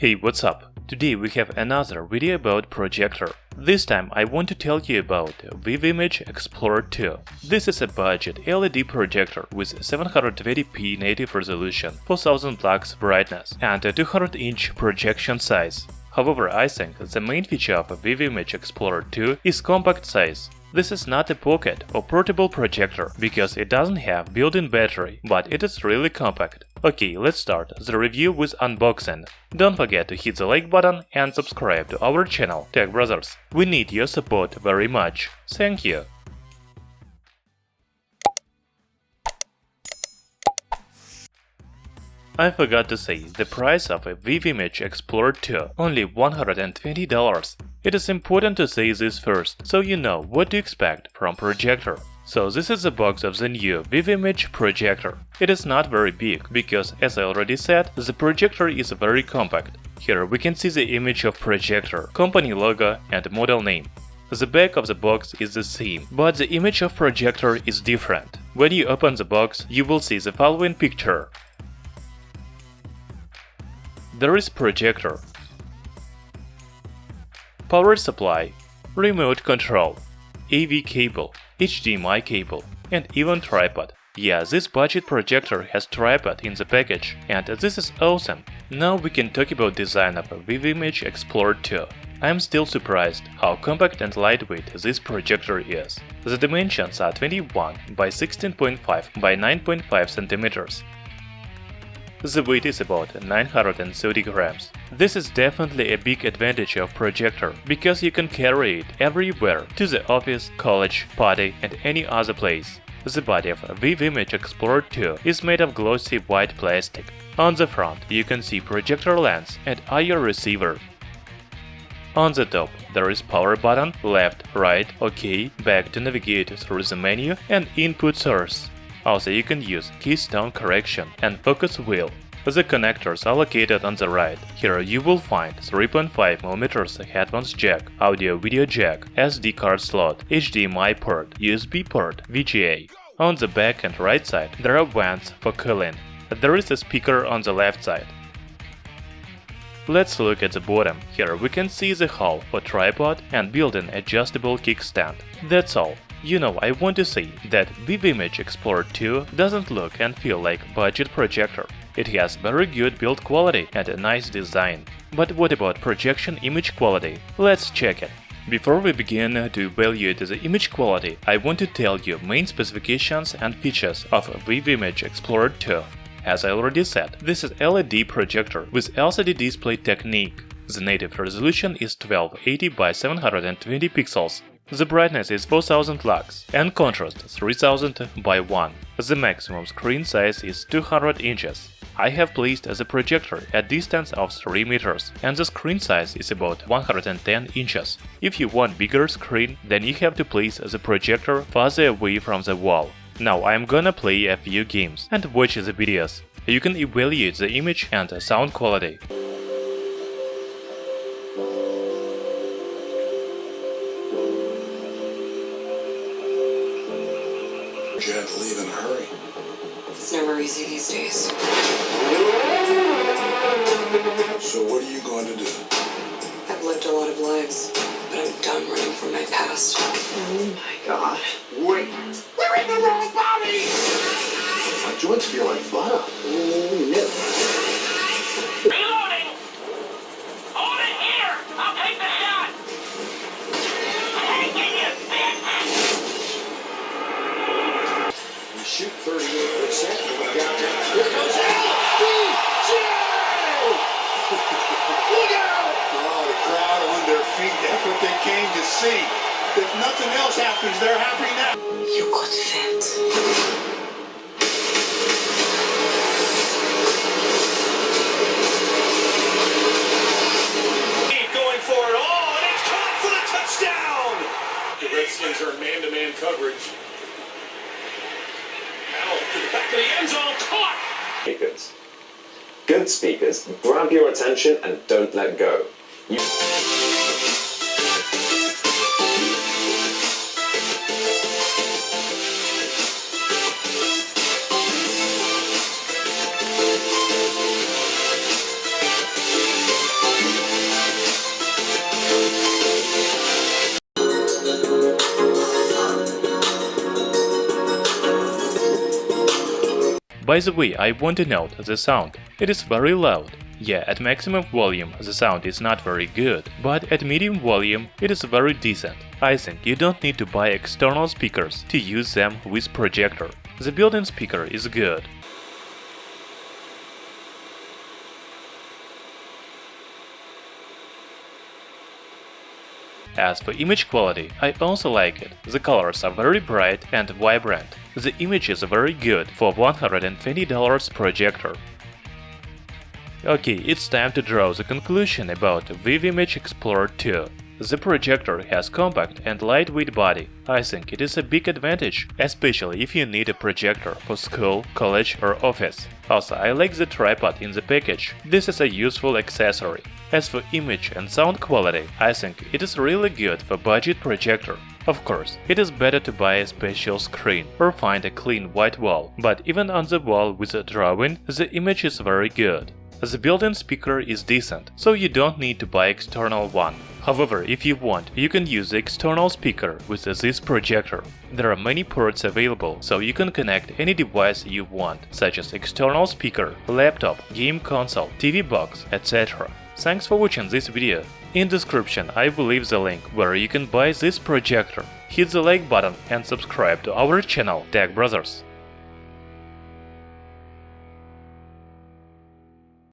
Hey, what's up? Today we have another video about Projector. This time I want to tell you about ViVimage Explore 2. This is a budget LED projector with 720p native resolution, 4000 lux brightness, and a 200-inch projection size. However, I think the main feature of ViVimage Explore 2 is compact size. This is not a pocket or portable projector because it doesn't have built-in battery, but it is really compact. Okay, let's start the review with unboxing. Don't forget to hit the like button and subscribe to our channel, Tech Brothers. We need your support very much. Thank you. I forgot to say the price of a ViVimage Explore 2, only $120. It is important to say this first, so you know what to expect from Projector. So this is the box of the new ViVimage Projector. It is not very big, because as I already said, the projector is very compact. Here we can see the image of Projector, company logo and model name. The back of the box is the same, but the image of Projector is different. When you open the box, you will see the following picture. There is Projector, power supply, remote control, AV cable, HDMI cable, and even tripod. Yeah, this budget projector has tripod in the package, and this is awesome. Now we can talk about design of a ViVimage Explore 2. I'm still surprised how compact and lightweight this projector is. The dimensions are 21 by 16.5 by 9.5 centimeters. The weight is about 930 grams. This is definitely a big advantage of Projector, because you can carry it everywhere, to the office, college, party and any other place. The body of ViVimage Explore 2 is made of glossy white plastic. On the front you can see projector lens and IR receiver. On the top there is power button, left, right, OK, back to navigate through the menu, and input source. Also, you can use keystone correction and focus wheel. The connectors are located on the right. Here you will find 3.5mm headphones jack, audio-video jack, SD card slot, HDMI port, USB port, VGA. On the back and right side there are vents for cooling. There is a speaker on the left side. Let's look at the bottom. Here we can see the hole for tripod and built-in adjustable kickstand. That's all. You know, I want to say that ViVimage Explore 2 doesn't look and feel like budget projector. It has very good build quality and a nice design. But what about projection image quality? Let's check it. Before we begin to evaluate the image quality, I want to tell you main specifications and features of ViVimage Explore 2. As I already said, this is LED projector with LCD display technique. The native resolution is 1280 by 720 pixels. The brightness is 4000 lux and contrast 3000 by 1. The maximum screen size is 200 inches. I have placed the projector at distance of 3 meters, and the screen size is about 110 inches. If you want bigger screen, then you have to place the projector farther away from the wall. Now I'm gonna play a few games and watch the videos. You can evaluate the image and the sound quality. You had to leave in a hurry. It's never easy these days. So what are you going to do? I've lived a lot of lives, but I'm done running from my past. Oh my god. Wait! We're in the wrong body! My joints feel like butter. Oh no. Reloading! Hold it here! I'll take the shot! Taking you, bitch! We shoot 38%, but we got that. Here comes LBJ! Look out! Oh, the crowd on their feet. That's what they came to see. If nothing else happens, they're happy now. You could fit. Going for it all, and it's caught for the touchdown! The Redskins are in man-to-man coverage. Now, to the back of the end zone, caught! Speakers. Good speakers grab your attention and don't let go. by the way, I want to note the sound. It is very loud. Yeah, at maximum volume the sound is not very good, but at medium volume it is very decent. I think you don't need to buy external speakers to use them with Projector. The built-in speaker is good. As for image quality, I also like it. The colors are very bright and vibrant. The image is very good for $120 Projector. Okay, it's time to draw the conclusion about ViVimage Explore 2. The Projector has compact and lightweight body. I think it is a big advantage, especially if you need a projector for school, college or office. Also, I like the tripod in the package. This is a useful accessory. As for image and sound quality, I think it is really good for budget projector. Of course, it is better to buy a special screen or find a clean white wall, but even on the wall with a drawing, the image is very good. The built-in speaker is decent, so you don't need to buy external one. However, if you want, you can use the external speaker with this projector. There are many ports available, so you can connect any device you want, such as external speaker, laptop, game console, TV box, etc. Thanks for watching this video. In description I will leave the link where you can buy this projector. Hit the like button and subscribe to our channel Tech Brothers.